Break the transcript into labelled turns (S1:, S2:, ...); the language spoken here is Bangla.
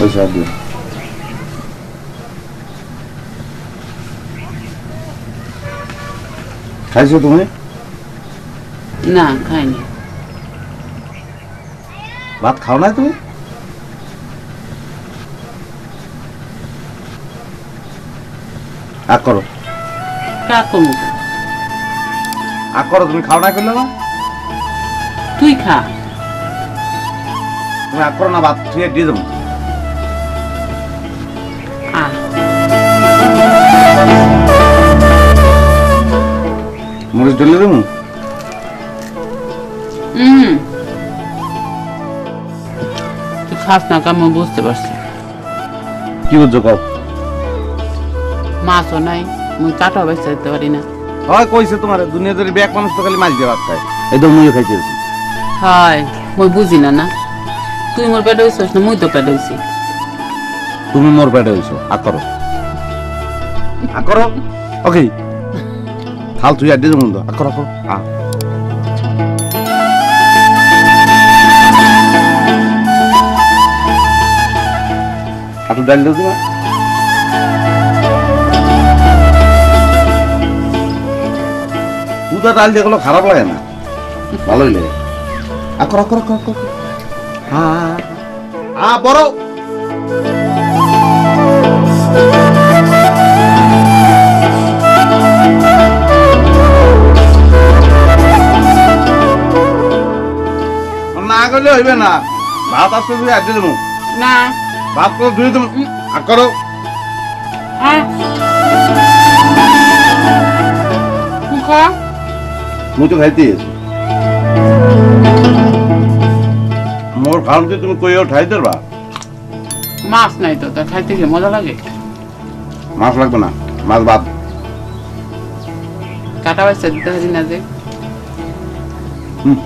S1: পয়সা দিও খাইছো তুমি
S2: না খাইনি
S1: ভাত খাও না তুমি করো
S2: কাক করবো
S1: করো তুমি খাও না করলে না
S2: তুই খা
S1: তুমি করো না ভাত ঠিক দিয়ে দেবো মরিচ ঢেলে দেবো
S2: তুই খাস না কেমন বুঝতে পারছি
S1: কি বুঝছো কও
S2: মাছও নাই মুই কাটাও বেঁচে দিতে পারি না
S1: হয় কইছে তোমার দুনিয়া ধরে ব্যাগ মানুষ তো খালি মাছ দিয়ে ভাত খায় এই তো মুইও খাইতেছি
S2: হয় মুই বুঝি না না তুই মোর পেটে হইছিস না মুই তো পেটে হইছি
S1: তুমি মোর পেটে হইছো করো করো ওকে থাল তুই আড্ডি দেবো করো করো আটু ডাল দেবো তোমার ডাল দিয়ে গুলো খারাপ লাগে না ভালোই লাগে করো করো করো করো বড় না করলে হইবে না ভাত আসতে তুমি আড্ডি দেবো
S2: না
S1: ভাত করে ধুয়ে দেবো করো মুই তো খাইতে মোর খাওয়াতে তুমি কইও ঠাই দেবা
S2: মাছ নাই তো তা খাইতে গিয়ে মজা লাগে
S1: মাছ লাগবে না মাছ ভাত
S2: কাটা বেঁচে দিতে পারি না যে
S1: হুম